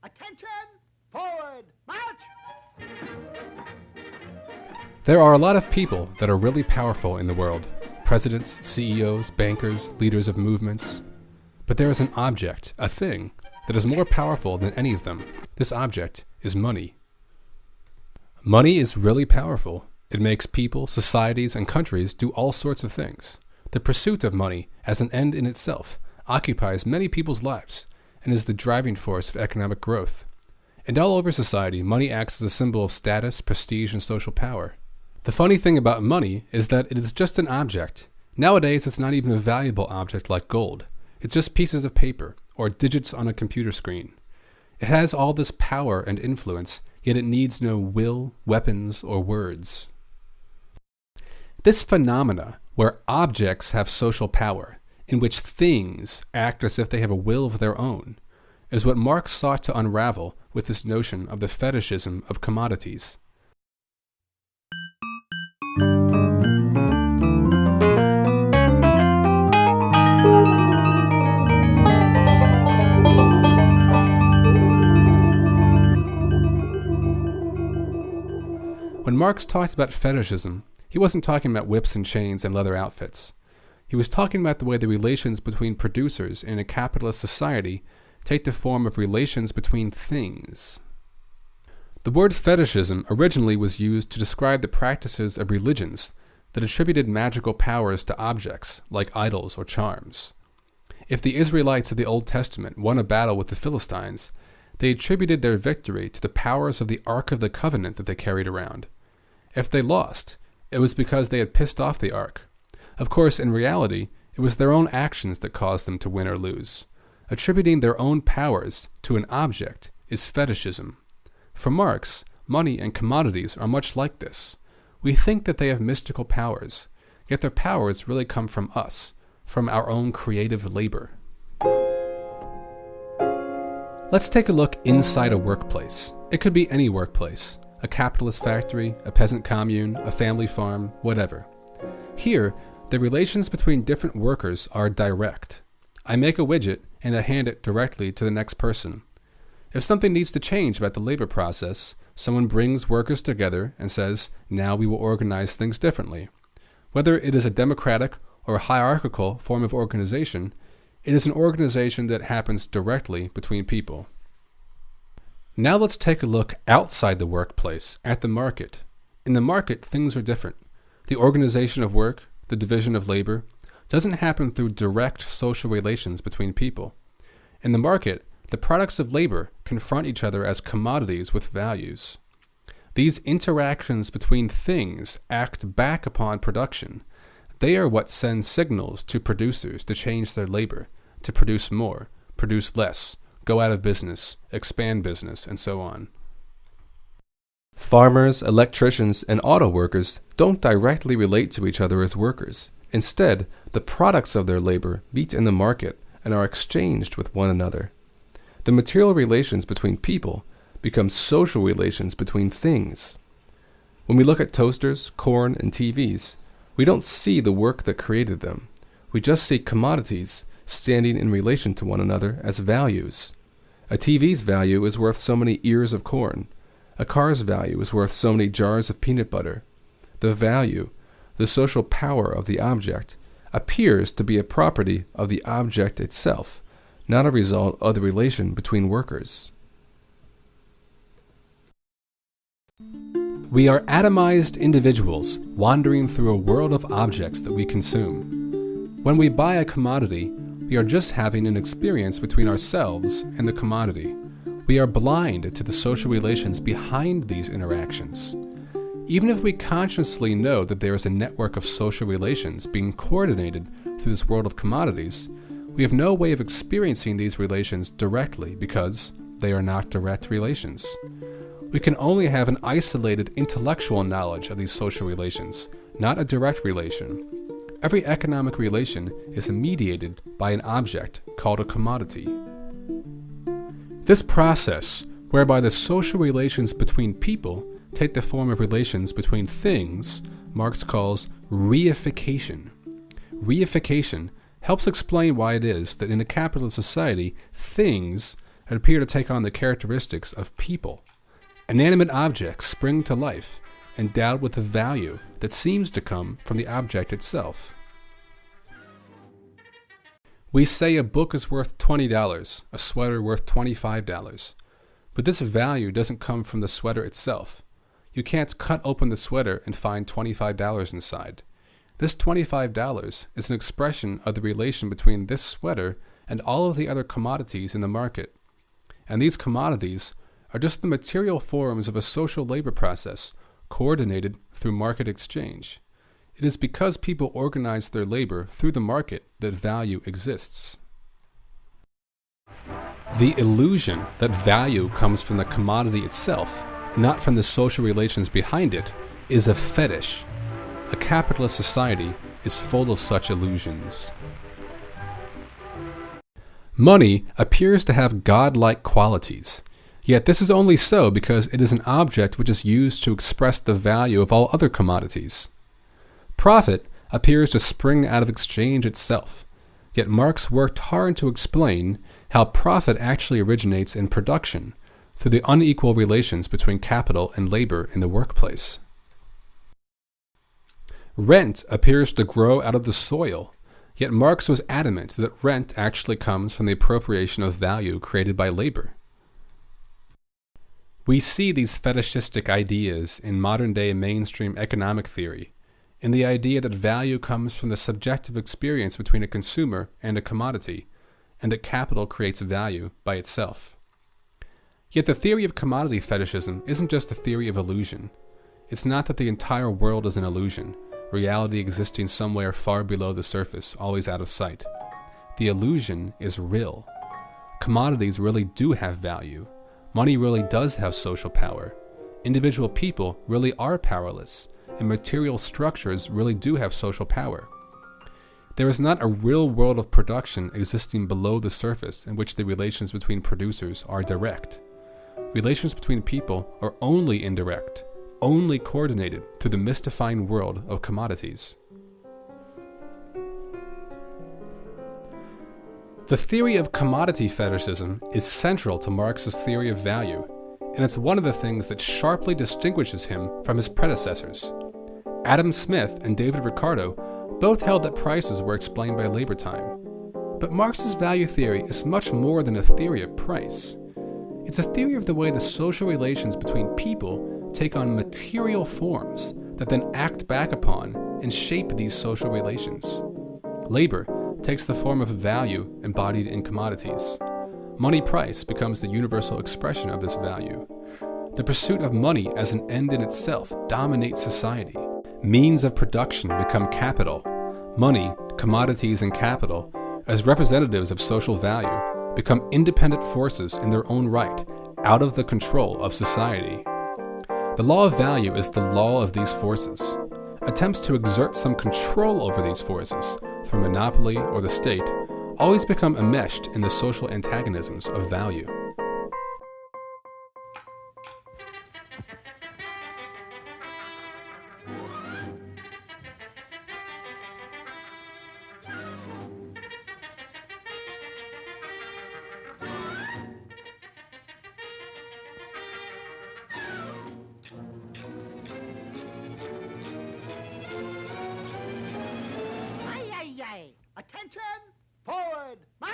Attention! Forward! March! There are a lot of people that are really powerful in the world. Presidents, CEOs, bankers, leaders of movements. But there is an object, a thing, that is more powerful than any of them. This object is money. Money is really powerful. It makes people, societies, and countries do all sorts of things. The pursuit of money as an end in itself occupies many people's lives and is the driving force of economic growth. And all over society, money acts as a symbol of status, prestige, and social power. The funny thing about money is that it is just an object. Nowadays, it's not even a valuable object like gold. It's just pieces of paper or digits on a computer screen. It has all this power and influence, yet it needs no will, weapons, or words. This phenomena, where objects have social power, in which things act as if they have a will of their own, is what Marx sought to unravel with this notion of the fetishism of commodities. When Marx talked about fetishism, he wasn't talking about whips and chains and leather outfits. He was talking about the way the relations between producers in a capitalist society take the form of relations between things. The word fetishism originally was used to describe the practices of religions that attributed magical powers to objects, like idols or charms. If the Israelites of the Old Testament won a battle with the Philistines, they attributed their victory to the powers of the Ark of the Covenant that they carried around. If they lost, it was because they had pissed off the Ark. Of course, in reality, it was their own actions that caused them to win or lose. Attributing their own powers to an object is fetishism. For Marx, money and commodities are much like this. We think that they have mystical powers, yet their powers really come from us, from our own creative labor. Let's take a look inside a workplace. It could be any workplace, a capitalist factory, a peasant commune, a family farm, whatever. Here, the relations between different workers are direct. I make a widget and I hand it directly to the next person. If something needs to change about the labor process, someone brings workers together and says, now we will organize things differently. Whether it is a democratic or a hierarchical form of organization, it is an organization that happens directly between people. Now let's take a look outside the workplace, at the market. In the market, things are different. The organization of work, the division of labor, doesn't happen through direct social relations between people. In the market, the products of labor confront each other as commodities with values. These interactions between things act back upon production. They are what send signals to producers to change their labor, to produce more, produce less, go out of business, expand business, and so on. Farmers, electricians, and auto workers don't directly relate to each other as workers. Instead, the products of their labor meet in the market and are exchanged with one another. The material relations between people become social relations between things. When we look at toasters, corn, and TVs, we don't see the work that created them. We just see commodities standing in relation to one another as values. A TV's value is worth so many ears of corn. A car's value is worth so many jars of peanut butter. The value, the social power of the object, appears to be a property of the object itself, not a result of the relation between workers. We are atomized individuals wandering through a world of objects that we consume. When we buy a commodity, we are just having an experience between ourselves and the commodity. We are blind to the social relations behind these interactions. Even if we consciously know that there is a network of social relations being coordinated through this world of commodities, we have no way of experiencing these relations directly because they are not direct relations. We can only have an isolated intellectual knowledge of these social relations, not a direct relation. Every economic relation is mediated by an object called a commodity. This process, whereby the social relations between people take the form of relations between things, Marx calls reification. Reification helps explain why it is that in a capitalist society, things that appear to take on the characteristics of people. Inanimate objects spring to life, endowed with a value that seems to come from the object itself. We say a book is worth $20, a sweater worth $25, but this value doesn't come from the sweater itself. You can't cut open the sweater and find $25 inside. This $25 is an expression of the relation between this sweater and all of the other commodities in the market. And these commodities are just the material forms of a social labor process coordinated through market exchange. It is because people organize their labor through the market that value exists. The illusion that value comes from the commodity itself, not from the social relations behind it, is a fetish. A capitalist society is full of such illusions. Money appears to have godlike qualities, yet this is only so because it is an object which is used to express the value of all other commodities. Profit appears to spring out of exchange itself, yet Marx worked hard to explain how profit actually originates in production through the unequal relations between capital and labor in the workplace. Rent appears to grow out of the soil, yet Marx was adamant that rent actually comes from the appropriation of value created by labor. We see these fetishistic ideas in modern-day mainstream economic theory, in the idea that value comes from the subjective experience between a consumer and a commodity, and that capital creates value by itself. Yet the theory of commodity fetishism isn't just a theory of illusion. It's not that the entire world is an illusion, reality existing somewhere far below the surface, always out of sight. The illusion is real. Commodities really do have value. Money really does have social power. Individual people really are powerless, and material structures really do have social power. There is not a real world of production existing below the surface in which the relations between producers are direct. Relations between people are only indirect, only coordinated through the mystifying world of commodities. The theory of commodity fetishism is central to Marx's theory of value, and it's one of the things that sharply distinguishes him from his predecessors. Adam Smith and David Ricardo both held that prices were explained by labor time. But Marx's value theory is much more than a theory of price. It's a theory of the way the social relations between people take on material forms that then act back upon and shape these social relations. Labor takes the form of value embodied in commodities. Money price becomes the universal expression of this value. The pursuit of money as an end in itself dominates society. Means of production become capital. Money, commodities, and capital, as representatives of social value, become independent forces in their own right, out of the control of society. The law of value is the law of these forces. Attempts to exert some control over these forces, through monopoly or the state, always become enmeshed in the social antagonisms of value. Attention! Forward! March!